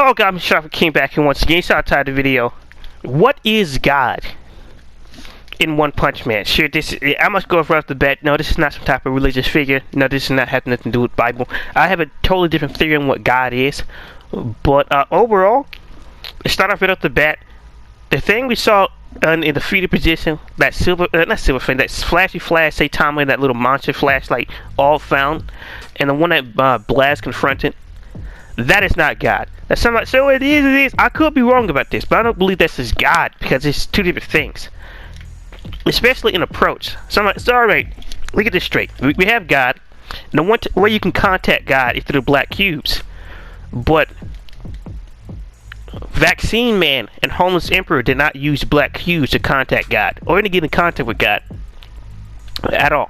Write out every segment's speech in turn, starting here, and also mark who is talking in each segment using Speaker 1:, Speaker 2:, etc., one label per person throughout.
Speaker 1: Hello guys, I'm Sharp came back and once again started the video. What is God in One Punch Man? Sure, I must go right off the bat. No, this is not some type of religious figure. No, this does not have nothing to do with Bible. I have a totally different theory on what God is. But overall, let's start off right off the bat. The thing we saw in the fetal position, that that flashy flash Saitama, that little monster flashlight, all found, and the one that Blast confronted. That is not God. That's somebody. So it is. I could be wrong about this, but I don't believe this is God because it's two different things, especially in approach. Somebody, so alright, look at this straight. We have God, and the one way you can contact God is through the black cubes, but Vaccine Man and Homeless Emperor did not use black cubes to contact God or to get in contact with God at all.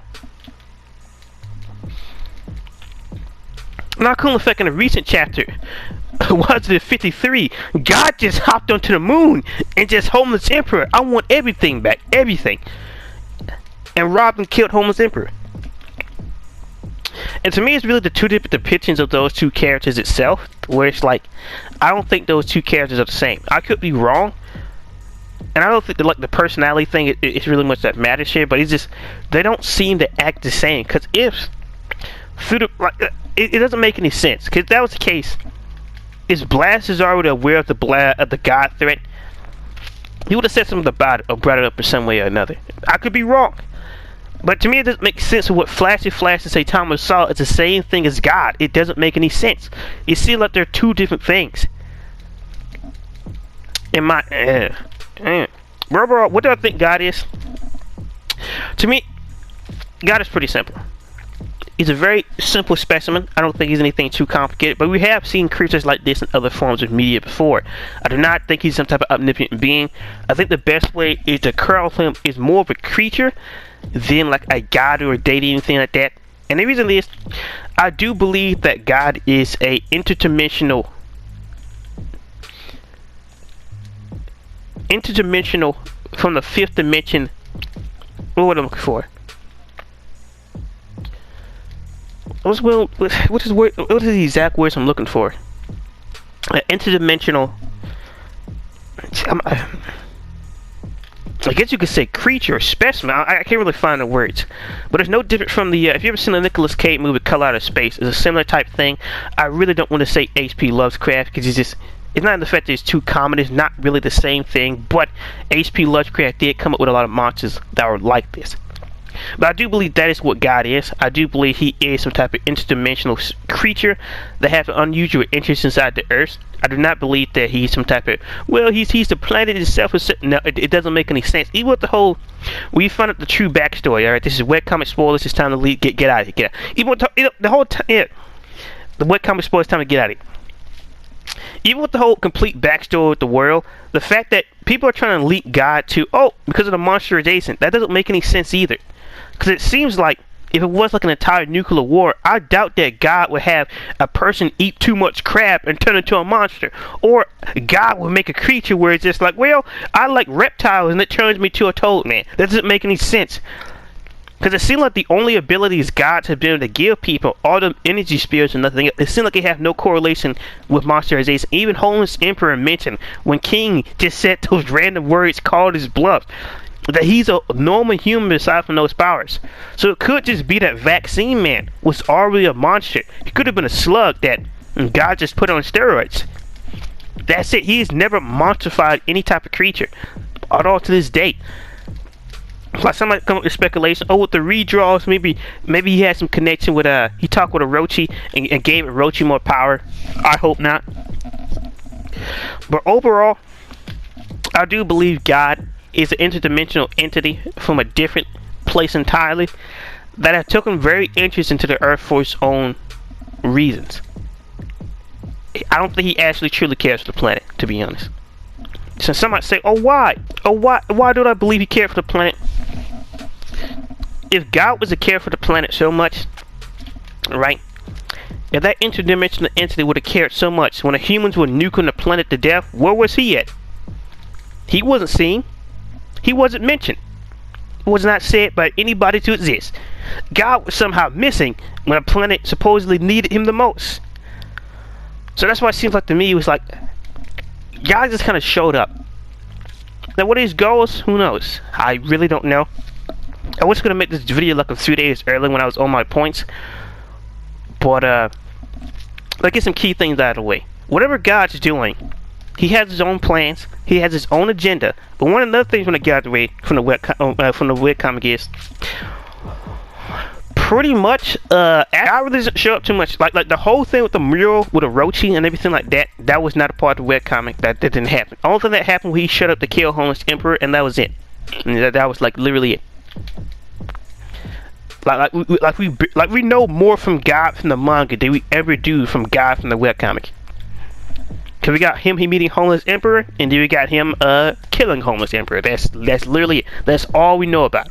Speaker 1: Now, cool effect in a recent chapter was it 53? God just hopped onto the moon and just Homeless Emperor. I want everything back, everything, and robbed and killed Homeless Emperor. And to me, it's really the two different depictions of those two characters itself, where it's like, I don't think those two characters are the same. I could be wrong, and I don't think the personality thing is really much that matters here. But it's just they don't seem to act the same. Because if through the it doesn't make any sense. Because if that was the case, if Blast is already aware of the God threat, he would have said something about it or brought it up in some way or another. I could be wrong. But to me, it doesn't make sense of what Flashy Flash and Saitama saw. It's the same thing as God. It doesn't make any sense. It seems like they're two different things. In my overall, what do I think God is? To me, God is pretty simple. He's a very simple specimen. I don't think he's anything too complicated, but we have seen creatures like this in other forms of media before. I do not think he's some type of omnipotent being. I think the best way is to curl him is more of a creature than like a god or a deity, anything like that. And the reason is, I do believe that God is a interdimensional from the fifth dimension. What am I looking for? What is the exact words I'm looking for? Interdimensional. I guess you could say creature or specimen. I can't really find the words, but it's no different from the. If you ever seen the Nicolas Cage movie Color Out of Space, it's a similar type thing. I really don't want to say H.P. Lovecraft because it's not the fact that it's too common. It's not really the same thing, but H.P. Lovecraft did come up with a lot of monsters that were like this. But I do believe that is what God is. I do believe he is some type of interdimensional creature that has an unusual interest inside the earth. I do not believe that he's some type of, well, he's the planet itself. No, it doesn't make any sense. Even with the whole, we find out the true backstory, alright? This is webcomic spoilers. It's time to leave, get out of here. Get out. Even with the whole time, the webcomic spoilers, time to get out of here. Even with the whole complete backstory of the world, the fact that people are trying to leak God to, because of the monster adjacent, that doesn't make any sense either. Because it seems like if it was like an entire nuclear war, I doubt that God would have a person eat too much crab and turn into a monster. Or God would make a creature where it's just like, well, I like reptiles and it turns me to a toad man. That doesn't make any sense. Because it seems like the only abilities gods have been able to give people, all the energy spirits and nothing, it seems like they have no correlation with monsterization. Even Homeless Emperor mentioned when King just said those random words, called his bluff, that he's a normal human aside from those powers. So it could just be that Vaccine Man was already a monster. He could have been a slug that God just put on steroids. That's it. He's never monstrified any type of creature at all to this date. Like somebody come up with speculation. With the redraws, maybe he had some connection with he talked with Orochi and gave Orochi more power. I hope not. But overall, I do believe God is an interdimensional entity from a different place entirely that has taken very interest into the Earth for its own reasons. I don't think he actually truly cares for the planet, to be honest. So some might say, why? Why don't I believe he cared for the planet? If God was to care for the planet so much, right? If that interdimensional entity would have cared so much when the humans were nuking the planet to death, where was he at? He wasn't seen. He wasn't mentioned. It was not said by anybody to exist. God was somehow missing when a planet supposedly needed him the most. So that's why it seems like to me it was like God just kind of showed up. Now what his goals, who knows? I really don't know. I was gonna make this video like a few days early when I was on my points, but let's get some key things out of the way. Whatever God's doing, he has his own plans, he has his own agenda. But one of the other things when I got away from the webcomic is pretty much I really doesn't show up too much. Like the whole thing with the mural with Orochi and everything like that, that was not a part of the webcomic. That didn't happen. The only thing that happened was he showed up to kill Homeless Emperor, and that was it. And that was like literally it. Like we know more from God from the manga than we ever do from God from the webcomic. Cause we got him meeting Homeless Emperor, and then we got him killing Homeless Emperor. That's literally it. That's all we know about.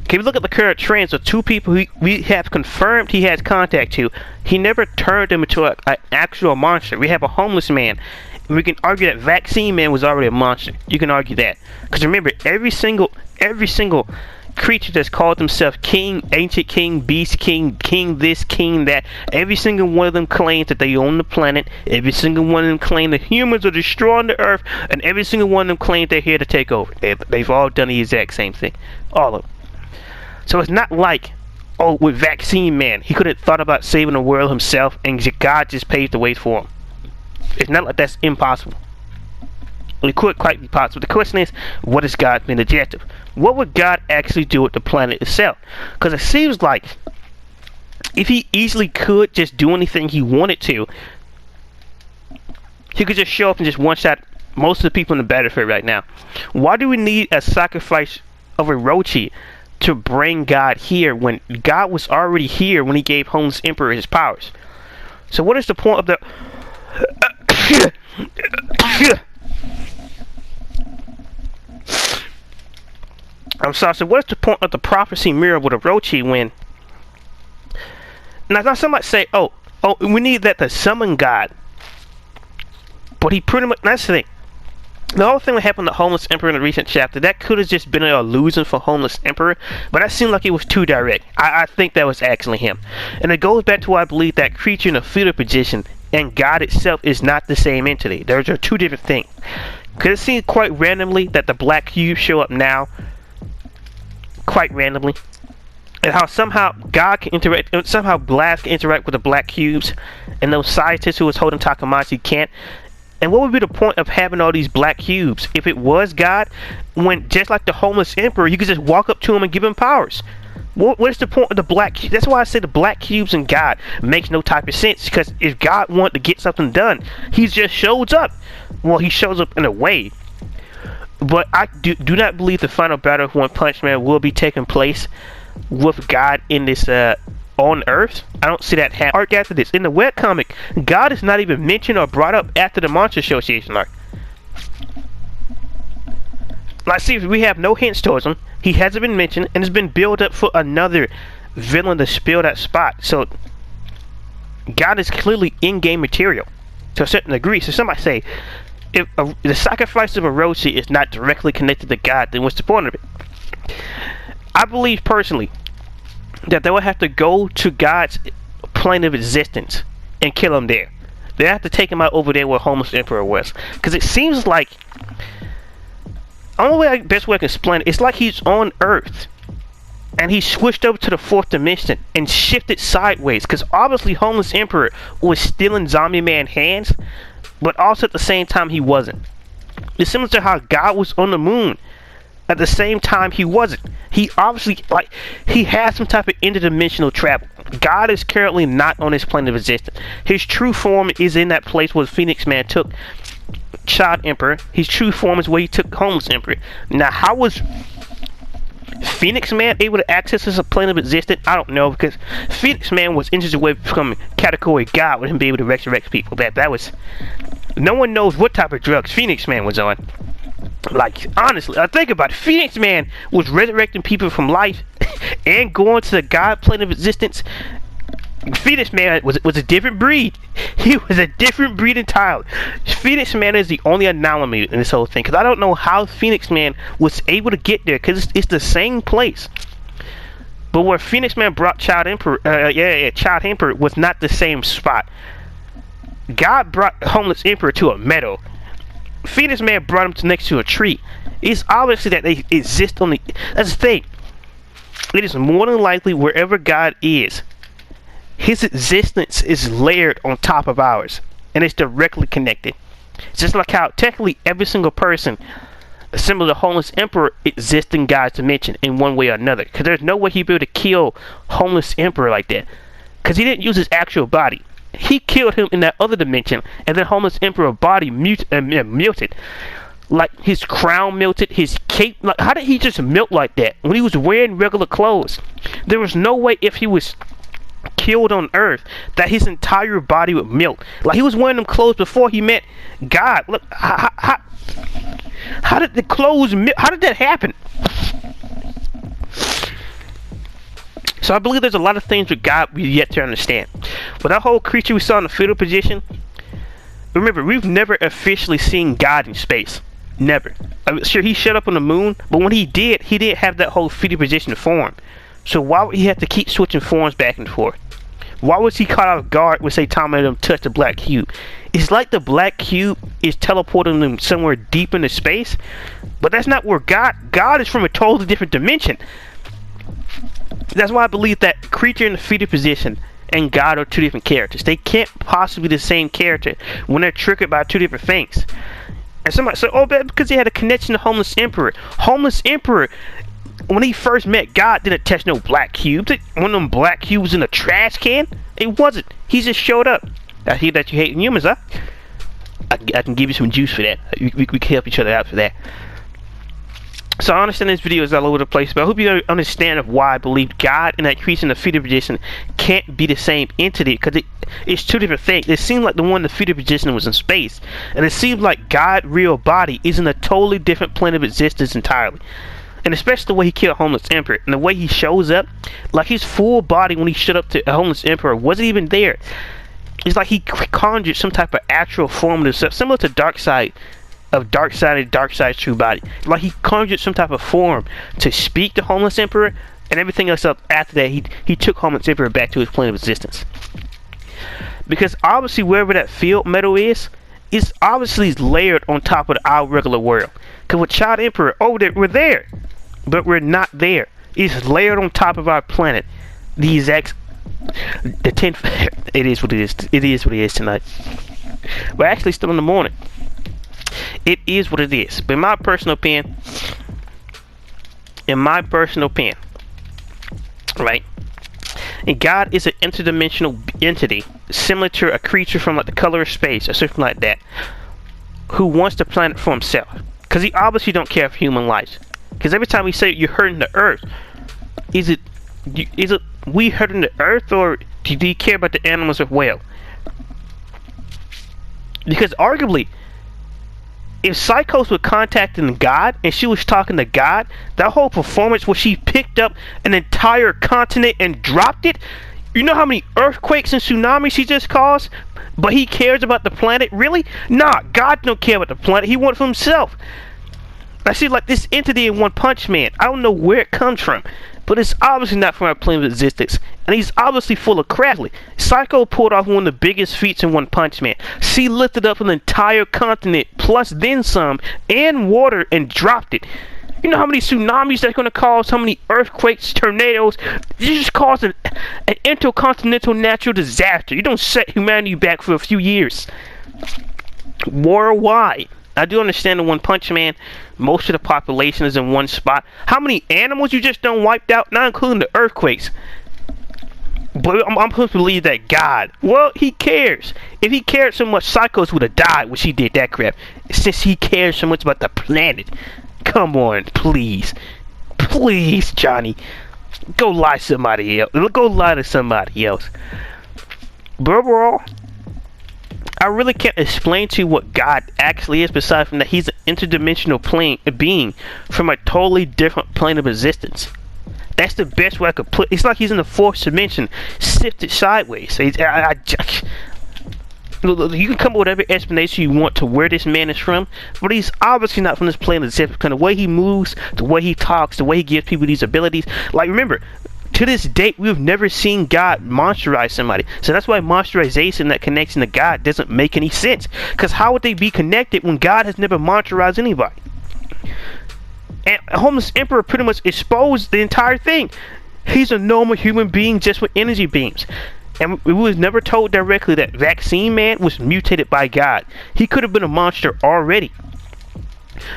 Speaker 1: Can we look at the current trends of two people we have confirmed he has contact to? He never turned him into an actual monster. We have a homeless man. We can argue that Vaccine Man was already a monster. You can argue that. Because remember, every single creature that's called themselves king, ancient king, beast king, king this, king that, every single one of them claims that they own the planet. Every single one of them claim that humans are destroying the earth, and every single one of them claims they're here to take over. They've all done the exact same thing. All of them. So it's not like, oh, with Vaccine Man, he could have thought about saving the world himself, and God just paved the way for him. It's not like that's impossible. It could quite be possible. The question is, what is God's main objective? What would God actually do with the planet itself? Because it seems like if he easily could just do anything he wanted to, he could just show up and just one-shot most of the people in the battlefield right now. Why do we need a sacrifice of Orochi to bring God here when God was already here when he gave Homeless Emperor his powers? So what is the point of the... I'm sorry, so what is the point of the prophecy mirror with Orochi when... Now some might say, oh, we need that to summon God. But he pretty much... That's the thing. The whole thing that happened to Homeless Emperor in the recent chapter, that could have just been an illusion for Homeless Emperor, but that seemed like it was too direct. I think that was actually him. And it goes back to why I believe that creature in a fetal position and God itself is not the same entity. Those are two different things. Because it seems quite randomly that the black cubes show up now. Quite randomly. And how somehow God can interact, somehow Blast can interact with the black cubes, and those scientists who was holding Takamashi can't. And what would be the point of having all these black cubes if it was God, when just like the Homeless Emperor, you could just walk up to him and give him powers? What is the point of the black cubes? That's why I say the black cubes and God makes no type of sense, because if God wanted to get something done, he just shows up. Well, he shows up in a way. But I do not believe the final battle of One Punch Man will be taking place with God in this on Earth. I don't see that happen. Arc after this. In the webcomic, God is not even mentioned or brought up after the Monster Association arc. Like, see, we have no hints towards him. He hasn't been mentioned, and it's been built up for another villain to spill that spot. So, God is clearly in-game material to a certain degree. So somebody say, if the sacrifice of Orochi is not directly connected to God, then what's the point of it? I believe personally that they will have to go to God's plane of existence and kill him there. They have to take him out over there where Homeless Emperor was. Because it seems like, the only best way I can explain it, it's like he's on Earth and he switched over to the fourth dimension and shifted sideways. Because obviously Homeless Emperor was still in Zombie Man's hands, but also at the same time he wasn't. It's similar to how God was on the moon. At the same time he wasn't. He obviously, like, he has some type of interdimensional travel. God is currently not on his plane of existence. His true form is in that place where Phoenix Man took Child Emperor. His true form is where he took Homeless Emperor. Now, how was Phoenix Man able to access this plane of existence? I don't know, because Phoenix Man was inches away from category God with him being able to resurrect people. That was... No one knows what type of drugs Phoenix Man was on. Like, honestly, I think about it. Phoenix Man was resurrecting people from life and going to the God plane of existence. Phoenix Man was a different breed. He was a different breed entirely. Phoenix Man is the only anomaly in this whole thing, because I don't know how Phoenix Man was able to get there, because it's the same place. But where Phoenix Man brought Child Emperor, Child Emperor was not the same spot. God brought Homeless Emperor to a meadow. Phoenix Man brought him next to a tree. It's obviously that they exist on the... That's the thing. It is more than likely wherever God is, his existence is layered on top of ours. And it's directly connected. Just like how technically every single person assembled the Homeless Emperor exists in God's dimension in one way or another. Because there's no way he'd be able to kill Homeless Emperor like that. Because he didn't use his actual body. He killed him in that other dimension, and then Homeless Emperor body melted. Like his crown melted, his cape. Like, how did he just melt like that when he was wearing regular clothes? There was no way if he was killed on Earth that his entire body would melt. Like he was wearing them clothes before he met God. Look, how did the clothes melt? How did that happen? So I believe there's a lot of things with God we yet to understand. With that whole creature we saw in the fetal position, remember, we've never officially seen God in space. Never. I'm sure he showed up on the moon, but when he didn't have that whole fetal position form. So why would he have to keep switching forms back and forth? Why was he caught off guard when, say, Tom and them touched the black cube? It's like the black cube is teleporting them somewhere deep into space, but that's not where God is from a totally different dimension. That's why I believe that creature in the fetal position and God are two different characters. They can't possibly be the same character when they're triggered by two different things. And somebody said, oh, because he had a connection to Homeless Emperor. Homeless Emperor, when he first met God, didn't touch no black cubes. One of them black cubes in a trash can? It wasn't. He just showed up. I hear that you hate humans, huh? I can give you some juice for that. We can help each other out for that. So I understand this video is all over the place, but I hope you understand of why I believe God and that creature in the fetal position can't be the same entity, because it's two different things. It seemed like the one in the fetal position was in space, and it seems like God's real body is in a totally different plane of existence entirely. And especially the way he killed Homeless Emperor, and the way he shows up, like his full body when he showed up to a Homeless Emperor wasn't even there. It's like he conjured some type of actual form of himself, similar to Darkseid's true body. Like he conjured some type of form to speak to Homeless Emperor, and everything else up after that, he took Homeless Emperor back to his plane of existence. Because obviously wherever that field metal is obviously layered on top of our regular world. Because with Child Emperor, oh, we're there, but we're not there. It's layered on top of our planet. The 10th. It is what it is. It is what it is tonight. We're actually still in the morning. It is what it is. But in my personal opinion, right? And God is an interdimensional entity, similar to a creature from like the color of space or something like that, who wants the planet for himself. Because he obviously don't care for human life. Because every time we say you're hurting the earth, is it we hurting the earth, or do you care about the animals as well? Because arguably, if Psychos was contacting God and she was talking to God, that whole performance where she picked up an entire continent and dropped it, you know how many earthquakes and tsunamis she just caused? But he cares about the planet? Really? Nah, God don't care about the planet. He wants it for himself. I see like this entity in One Punch Man. I don't know where it comes from, but it's obviously not from our plane of existence. And he's obviously full of crap. Psycho pulled off one of the biggest feats in One Punch Man. She lifted up an entire continent, plus then some, and water, and dropped it. You know how many tsunamis that's going to cause, how many earthquakes, tornadoes? You just caused an intercontinental natural disaster. You don't set humanity back for a few years. Worldwide. I do understand in One Punch Man, most of the population is in one spot. How many animals you just done wiped out? Not including the earthquakes. But I'm supposed to believe that God, well, he cares. If he cared so much, Psychos would have died when she did that crap. Since he cares so much about the planet. Come on, please. Please, Johnny. Go lie to somebody else. Go lie to somebody else. But overall, I really can't explain to you what God actually is, besides from that he's an interdimensional being from a totally different plane of existence. That's the best way I could put it. It's like he's in the fourth dimension, sifted sideways. So you can come up with whatever explanation you want to where this man is from, but he's obviously not from this plane of existence. Because the way he moves, the way he talks, the way he gives people these abilities. Like, remember, to this date, we've never seen God monsterize somebody. So that's why monsterization, that connection to God, doesn't make any sense. Because how would they be connected when God has never monsterized anybody? And Homeless Emperor pretty much exposed the entire thing. He's a normal human being just with energy beams. And we was never told directly that Vaccine Man was mutated by God. He could have been a monster already.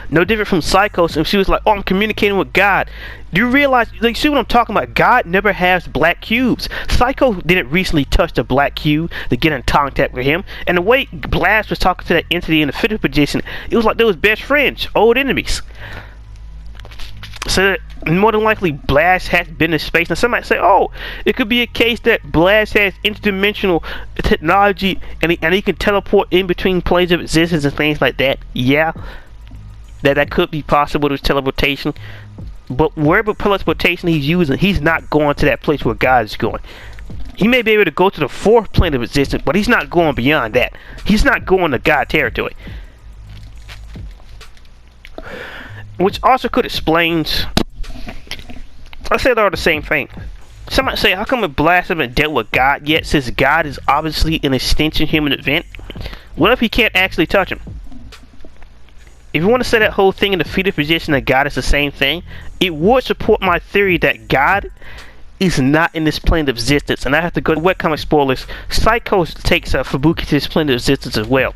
Speaker 1: No different from Psychos, and she was like, oh, I'm communicating with God. Do you realize, like, see what I'm talking about? God never has black cubes. Psycho didn't recently touch the black cube to get in contact with him. And the way Blast was talking to that entity in the fifth position, it was like they was best friends, old enemies. So more than likely Blast has been in space. Now somebody say, oh, it could be a case that Blast has interdimensional technology and he can teleport in between planes of existence and things like that. Yeah, that could be possible. There's teleportation, but wherever teleportation he's using, he's not going to that place where God is going. He may be able to go to the fourth plane of existence, but he's not going beyond that. He's not going to God territory. Which also could explain, I say they're all the same thing. Somebody say, how come a Blast haven't dealt with God yet, since God is obviously an extension human event? What if he can't actually touch him? If you want to say that whole thing in the fetal position that God is the same thing, it would support my theory that God is not in this plane of existence. And I have to go to webcomic spoilers. Psychos takes Fubuki to this plane of existence as well.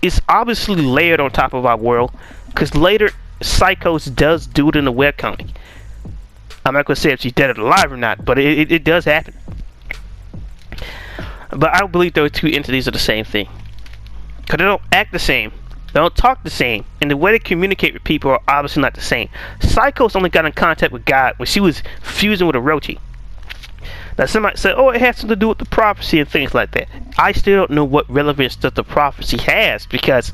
Speaker 1: It's obviously layered on top of our world, because later Psychos does do it in the webcomic. I'm not going to say if she's dead or alive or not, but it does happen. But I don't believe those two entities are the same thing, because they don't act the same. They don't talk the same, and the way they communicate with people are obviously not the same. Psychos only got in contact with God when she was fusing with Orochi. Now somebody said, oh, it has something to do with the prophecy and things like that. I still don't know what relevance that the prophecy has, because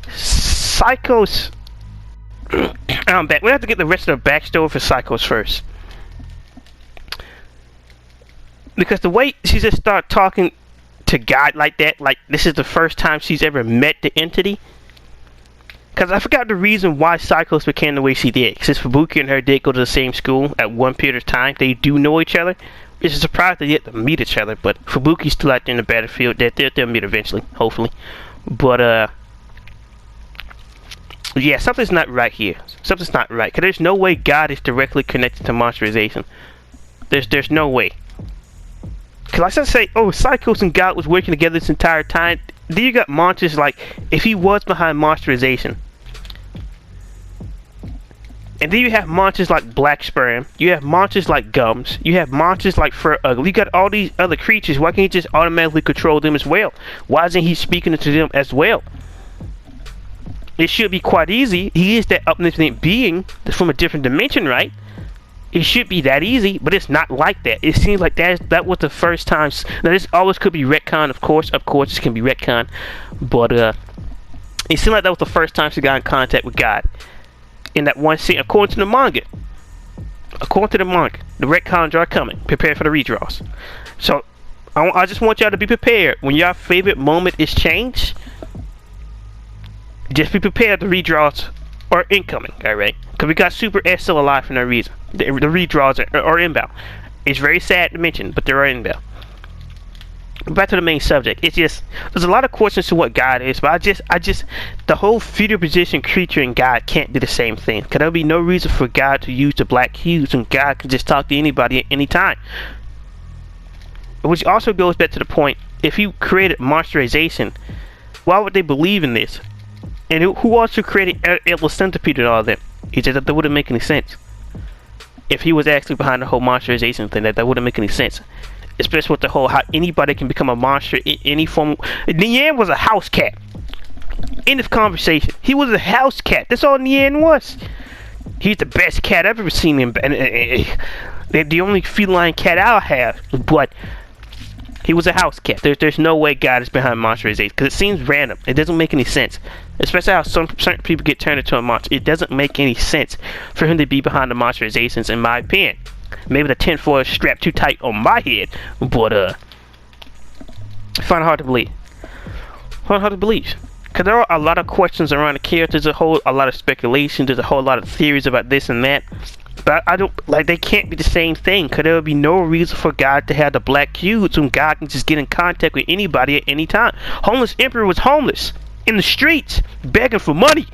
Speaker 1: Psychos... I'm back. We have to get the rest of the backstory for Psychos first. Because the way she just started talking to God like that, like this is the first time she's ever met the entity. Because I forgot the reason why Psychos became the way she did. Since Fubuki and her did go to the same school at one period of time, they do know each other. It's a surprise they get to meet each other, but Fubuki's still out there in the battlefield. They'll meet eventually, hopefully. But yeah, something's not right here. Something's not right. Because there's no way God is directly connected to monsterization. There's no way. Because I say, oh, Psychos and God was working together this entire time. Then you got monsters like, if he was behind monsterization. And then you have monsters like Black Sperm. You have monsters like Gums. You have monsters like Fur Ugly. You got all these other creatures. Why can't he just automatically control them as well? Why isn't he speaking to them as well? It should be quite easy. He is that omnipotent being from a different dimension, right? It should be that easy, but it's not like that. It seems like that was the first time. Now this always could be retcon, of course this can be retcon, but it seemed like that was the first time she got in contact with God in that one scene. According to the manga, the retcons are coming. Prepare for the redraws. So I just want y'all to be prepared when your favorite moment is changed. Just be prepared. The redraws are incoming, alright? Because we got Super S still alive for no reason. The redraws are inbound. It's very sad to mention, but they're inbound. Back to the main subject. It's just, there's a lot of questions to what God is, but I just, the whole fetal position creature and God can't be the same thing. Because there'll be no reason for God to use the black cubes when God can just talk to anybody at any time. Which also goes back to the point, if you created monsterization, why would they believe in this? And who also created Evil Centipede and all that? He said that wouldn't make any sense. If he was actually behind the whole monsterization thing, that wouldn't make any sense. Especially with the whole how anybody can become a monster in any form. Nian was a house cat. End of conversation. He was a house cat. That's all Nian was. He's the best cat I've ever seen him. They're the only feline cat I'll have. But he was a house cat. There's no way God is behind monsterization, because it seems random. It doesn't make any sense. Especially how certain people get turned into a monster. It doesn't make any sense for him to be behind the monsterizations, in my opinion. Maybe the tinfoil is strapped too tight on my head, but I find it hard to believe. Because there are a lot of questions around the characters, a lot of speculation, there's a whole lot of theories about this and that. But I don't, like, they can't be the same thing, because there would be no reason for God to have the black cubes when God can just get in contact with anybody at any time. Homeless Emperor was homeless in the streets, begging for money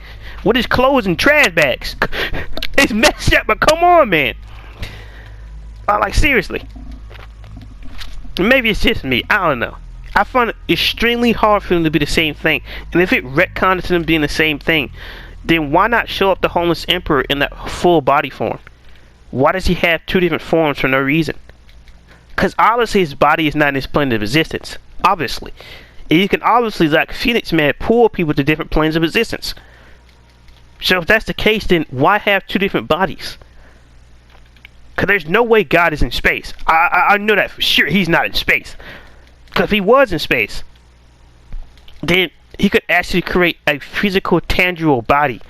Speaker 1: with his clothes and trash bags. It's messed up, but come on, man. Like, seriously. Maybe it's just me, I don't know. I find it extremely hard for them to be the same thing. And if it retcons them being the same thing, then why not show up the Homeless Emperor in that full body form? Why does he have two different forms for no reason? Because obviously his body is not in his plane of existence. Obviously. And you can obviously, like Phoenix Man, pull people to different planes of existence. So if that's the case, then why have two different bodies? Because there's no way God is in space. I know that for sure. He's not in space. Because if he was in space, then he could actually create a physical, tangible body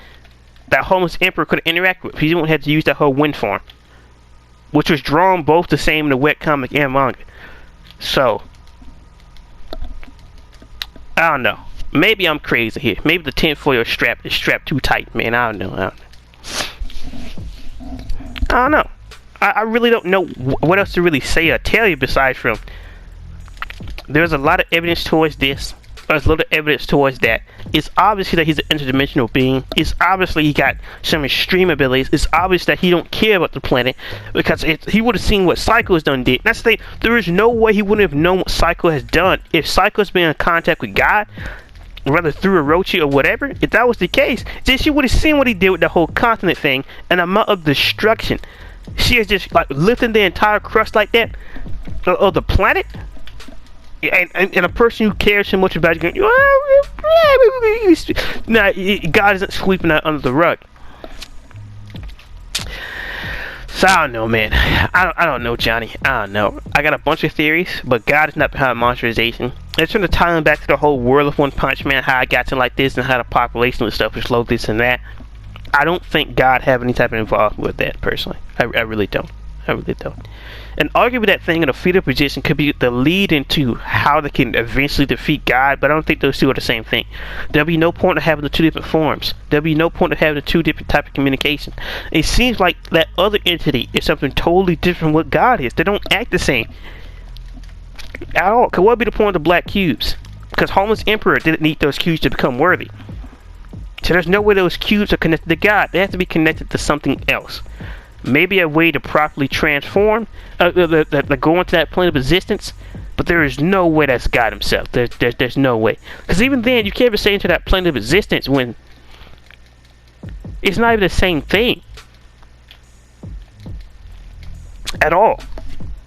Speaker 1: that Homeless Emperor could interact with. He didn't have to use that whole wind form, which was drawn both the same in the webcomic and manga. So, I don't know. Maybe I'm crazy here. Maybe the tinfoil strap is strapped too tight, man. I don't know. I don't know. I really don't know what else to really say or tell you besides from there's a lot of evidence towards this. There's a little evidence towards that. It's obviously that he's an interdimensional being. It's obviously he got some extreme abilities. It's obvious that he don't care about the planet because he would have seen what Psycho has done did. That's the thing. There is no way he wouldn't have known what Psycho has done if Psycho's been in contact with God, whether through Orochi or whatever. If that was the case, then she would have seen what he did with the whole continent thing and the amount of destruction. She is just like lifting the entire crust like that of the planet. And a person who cares so much about it, nah, God isn't sweeping that under the rug. So I don't know, man. I don't know, Johnny. I don't know. I got a bunch of theories, but God is not behind monsterization. It's trying to tie them back to the whole world of One Punch Man, how I got to like this, and how the population and stuff is slow, this and that. I don't think God have any type of involvement with that, personally. I really don't. I really don't. And arguably that thing in a fetal position could be the lead into how they can eventually defeat God, but I don't think those two are the same thing. There'll be no point of having the two different forms. There'll be no point of having the two different type of communication. It seems like that other entity is something totally different from what God is. They don't act the same at all. Because what would be the point of the black cubes? Because Homeless Emperor didn't need those cubes to become worthy. So there's no way those cubes are connected to God. They have to be connected to something else. Maybe a way to properly transform, go into that plane of existence, but there is no way that's God himself. There's no way. Because even then, you can't even say into that plane of existence when it's not even the same thing at all.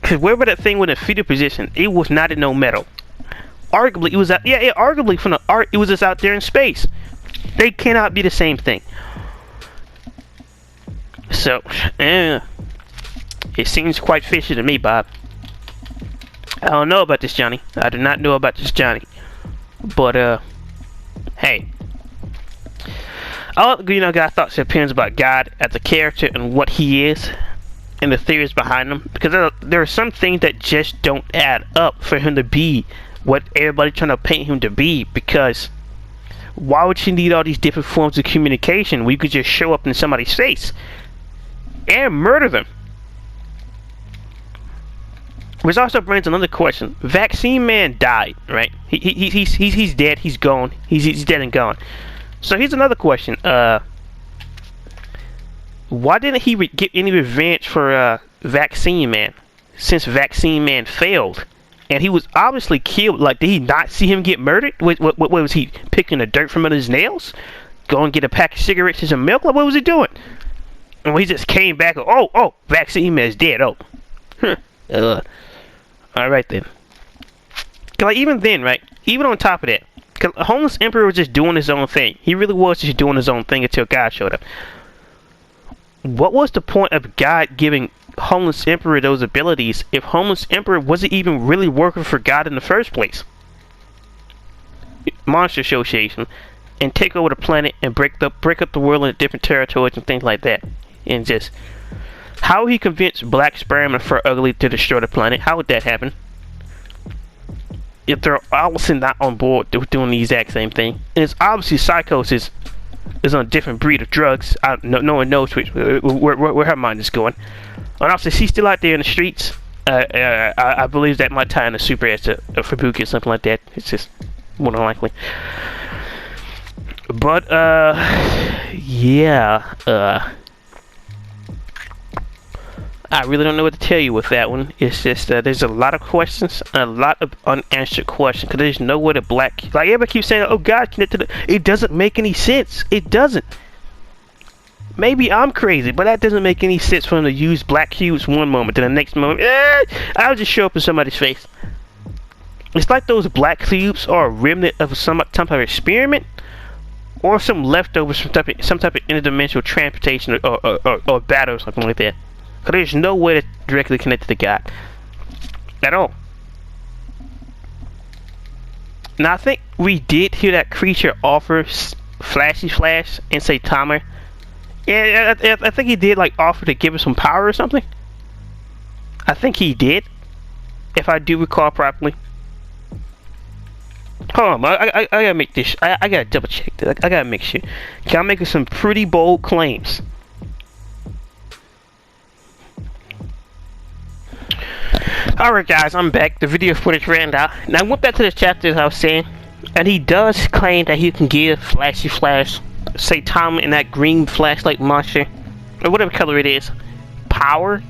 Speaker 1: Because wherever that thing was in fetal position, it was not in no metal. Arguably, it was out. Yeah, arguably from the art, it was just out there in space. They cannot be the same thing. So, it seems quite fishy to me, Bob. I don't know about this, Johnny. I do not know about this, Johnny. But, hey. I got thoughts and opinions about God as a character and what he is and the theories behind him. Because there are some things that just don't add up for him to be what everybody's trying to paint him to be. Because why would you need all these different forms of communication when you could just show up in somebody's face and murder them? Which also brings another question. Vaccine Man died, right? He's dead. He's gone. He's dead and gone. So here's another question. Why didn't he get any revenge for Vaccine Man? Since Vaccine Man failed, and he was obviously killed. Like, did he not see him get murdered? What was he picking the dirt from under his nails? Go and get a pack of cigarettes and some milk? Like, what was he doing? And he just came back. Oh, Vaccine Man's dead. Oh, all right then. Cause like even then, right? Even on top of that, cause Homeless Emperor was just doing his own thing. He really was just doing his own thing until God showed up. What was the point of God giving Homeless Emperor those abilities if Homeless Emperor wasn't even really working for God in the first place? Monster Association, and take over the planet and break up the world into different territories and things like that. And just how he convinced Black Sperm and Fur Ugly to destroy the planet? How would that happen? If they're obviously not on board doing the exact same thing, and it's obviously Psychosis is on a different breed of drugs. No one knows where her mind is going. And also, she's still out there in the streets. I believe that might tie in a super as to Fubuki or something like that. It's just more than likely. But yeah. I really don't know what to tell you with that one. It's just there's a lot of questions, a lot of unanswered questions, because there's no way to like everybody keeps saying, oh God, connected to it doesn't make any sense. It doesn't. Maybe I'm crazy, but that doesn't make any sense for them to use black cubes one moment, then the next moment, I'll just show up in somebody's face. It's like those black cubes are a remnant of some type of experiment, or some leftovers from some type of interdimensional transportation or battle or something like that. Because there's no way to directly connect to God at all. Now I think we did hear that creature offer Flashy Flash and say Tamer. Yeah, I think he did like offer to give us some power or something. I think he did, if I do recall properly. Hold on, I gotta make this. I gotta double check this. I gotta make sure. Okay, I'm making some pretty bold claims. Alright guys, I'm back. The video footage ran out. Now I went back to the chapter as I was saying, and he does claim that he can give Flashy Flash, say Tom in that green flashlight monster, or whatever color it is, power.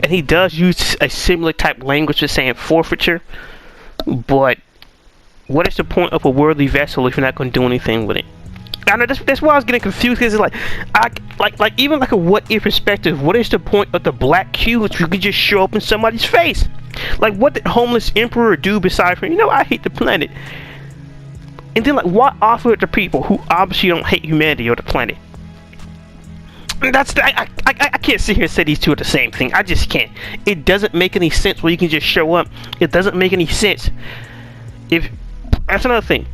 Speaker 1: And he does use a similar type language to saying forfeiture. But what is the point of a worldly vessel if you're not going to do anything with it? I know that's why I was getting confused, because it's like even like a what if perspective, what is the point of the black cube which you could just show up in somebody's face? Like, what did homeless emperor do besides from, I hate the planet? And then like, what offer it to people who obviously don't hate humanity or the planet? That's I can't sit here and say these two are the same thing. I just can't. It doesn't make any sense where you can just show up. It doesn't make any sense. If that's another thing,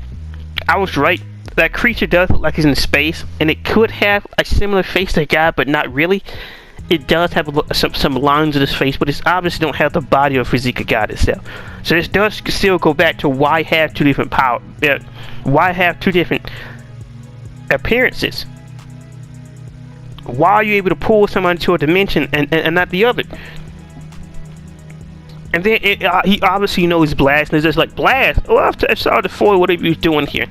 Speaker 1: I was right. That creature does look like he's in space, and it could have a similar face to God, but not really. It does have some lines in his face, but it's obviously don't have the body or physique of God itself. So this does still go back to why have two different why have two different appearances? Why are you able to pull someone into a dimension and not the other? And then he obviously knows Blast, and it's just like, Blast, oh, I saw the foil, what are you doing here?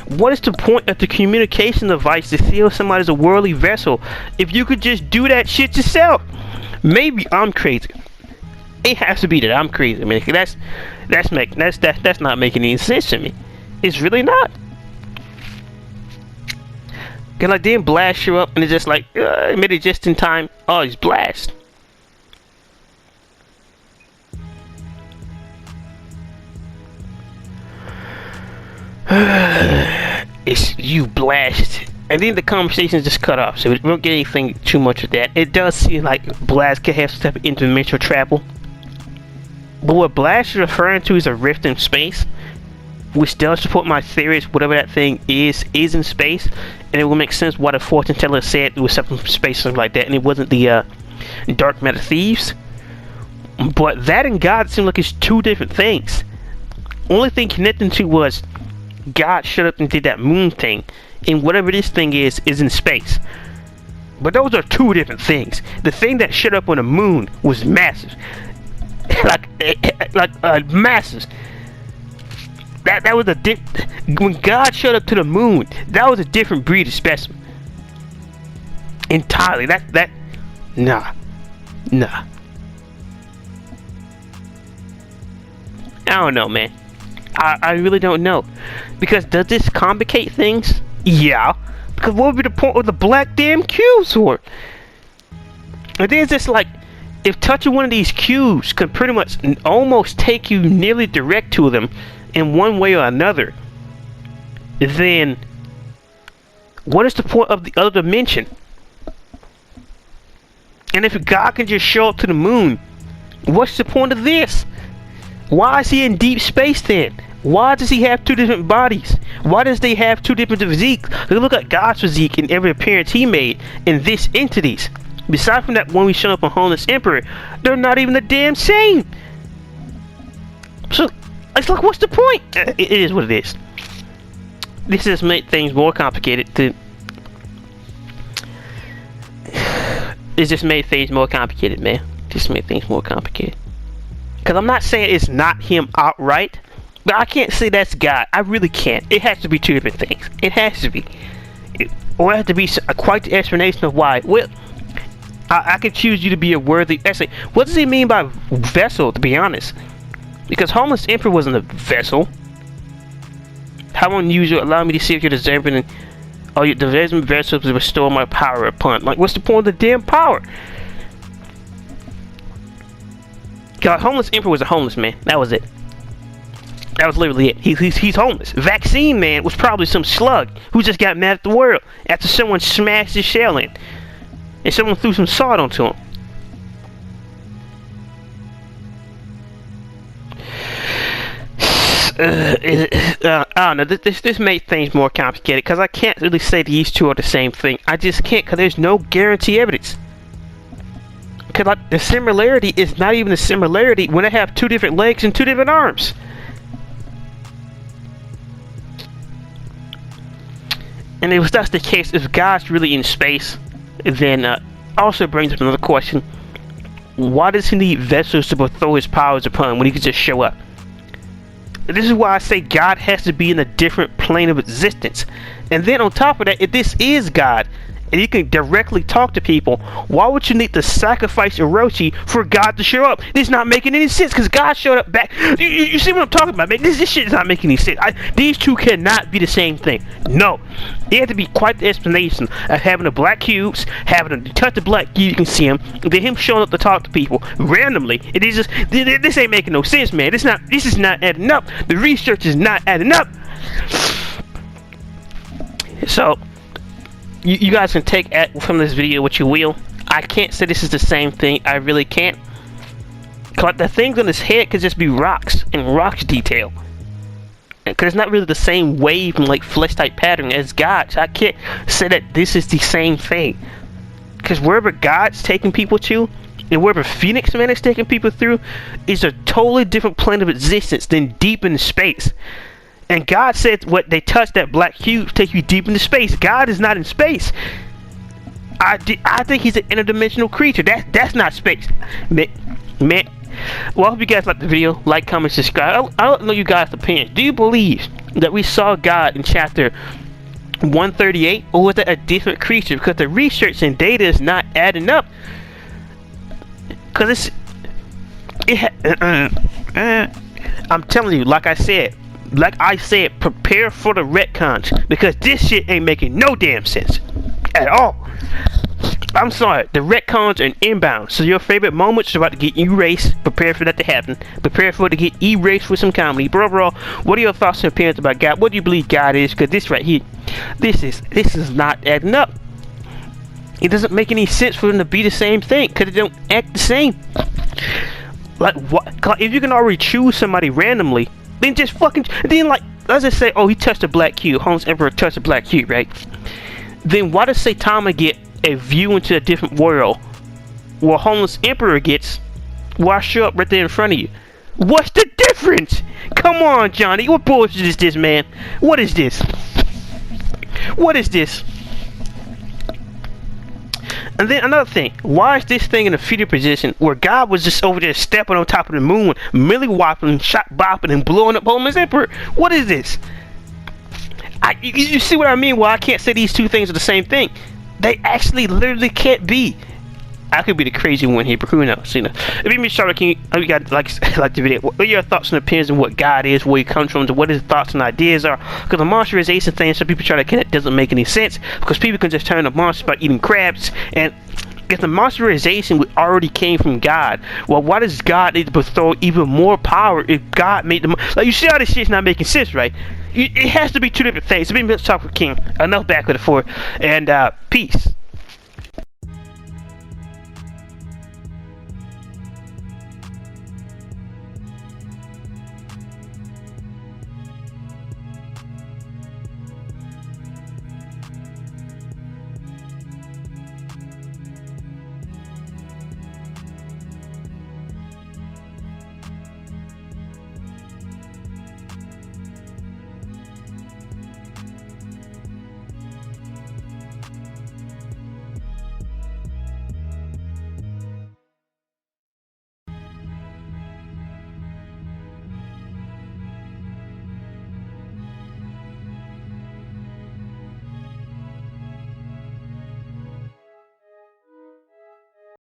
Speaker 1: What is the point of the communication device to seal somebody as a worldly vessel if you could just do that shit yourself? Maybe I'm crazy. It has to be that I'm crazy. I mean, that's not making any sense to me. It's really not. Cause like then Blast show up and it's just like made it just in time. Oh, he's Blast. It's you, Blast. And then the conversation is just cut off, so we don't get anything too much of that. It does seem like Blast could have some type of interdimensional travel. But what Blast is referring to is a rift in space, which does support my theories. Whatever that thing is in space, and it will make sense why the fortune teller said it was something from space, something like that, and it wasn't the dark matter thieves. But that and God seem like it's two different things. Only thing connecting to was God shut up and did that moon thing, and whatever this thing is in space. But those are two different things. The thing that shut up on the moon was massive, like massive. That was when God showed up to the moon, that was a different breed of specimen. Entirely. Nah. I don't know, man. I really don't know. Because does this complicate things? Yeah. Because what would be the point of the black damn cube sword? And then it's just like, if touching one of these cubes could pretty much almost take you nearly direct to them in one way or another, then what is the point of the other dimension? And if God can just show up to the moon, what's the point of this? Why is he in deep space then? Why does he have two different bodies? Why does they have two different physiques? They look at God's physique in every appearance he made in this entities. Besides from that one we showed up on Homeless Emperor, they're not even the damn same. So it's like, what's the point? It is what it is. this has made things more complicated. It's just made things more complicated, man. Just made things more complicated. Because I'm not saying it's not him outright, but I can't say that's God. I really can't. It has to be two different things. It has to be. Or it has to be quite the explanation of why. Well, I could choose you to be a worthy... Actually, what does he mean by vessel, to be honest? Because Homeless Emperor wasn't a vessel. How unusual, allow me to see if you're deserving and... Oh, your deserving vessels to restore my power upon. Like, what's the point of the damn power? God, Homeless Emperor was a homeless man. That was it. That was literally it. He's homeless. Vaccine Man was probably some slug who just got mad at the world after someone smashed his shell in. And someone threw some salt onto him. I don't know. This made things more complicated because I can't really say these two are the same thing. I just can't because there's no guarantee evidence. Because like, the similarity is not even a similarity when they have two different legs and two different arms. And if that's the case, if God's really in space, then also brings up another question. Why does he need vessels to bestow his powers upon when he can just show up? This is why I say God has to be in a different plane of existence. And then on top of that, if this is God, and you can directly talk to people, why would you need to sacrifice Orochi for God to show up? This is not making any sense, because God showed up back. You see what I'm talking about, man? This shit is not making any sense. These two cannot be the same thing. No. There had to be quite the explanation of having the black cubes, having them touch the black cube, you can see him, and then him showing up to talk to people randomly. It is just, this ain't making no sense, man. This is not adding up. The research is not adding up. So, you guys can take from this video what you will. I can't say this is the same thing. I really can't. Cause the things on his head could just be rocks and rocks detail. Because it's not really the same wave and like flesh type pattern as God's. I can't say that this is the same thing. Because wherever God's taking people to, and wherever Phoenix Man is taking people through, is a totally different plane of existence than deep in space. And God said what they touch that black cube take you deep into space. God is not in space. I think he's an interdimensional creature. That's not space. Man. Well, I hope you guys like the video. Like, comment, subscribe. I don't know you guys' opinion. Do you believe that we saw God in chapter 138? Or was that a different creature? Because the research and data is not adding up. Because I'm telling you, like I said, prepare for the retcons, because this shit ain't making no damn sense at all. I'm sorry, the retcons are inbound, so your favorite moments are about to get erased. Prepare for that to happen. Prepare for it to get erased with some comedy. But overall, what are your thoughts and opinions about God? What do you believe God is? Because this right here, this is not adding up. It doesn't make any sense for them to be the same thing, because they don't act the same. Like, what? If you can already choose somebody randomly, then just fucking, then like, let's just say, oh, he touched a black cube, Homeless Emperor touched a black cube, right? Then why does Saitama get a view into a different world, where Homeless Emperor gets, why show up right there in front of you? What's the difference? Come on, Johnny, what bullshit is this, man? What is this? What is this? And then another thing, why is this thing in a fetal position where God was just over there stepping on top of the moon, milly whopping, shot bopping, and blowing up Homeless Emperor? What is this? You see what I mean? Well, I can't say these two things are the same thing. They actually literally can't be. I could be the crazy one here, but who knows? You know. If you miss Charlotte King, you got like the video. What are your thoughts and opinions on what God is, where he comes from, and what his thoughts and ideas are? Because the monsterization thing, some people try to connect, doesn't make any sense. Because people can just turn a monster by eating crabs, and if the monsterization already came from God, well, why does God need to bestow even more power if God made them? Like, you see how this shit's not making sense, right? It has to be two different things. Let's talk with King. Enough back with the four, and peace.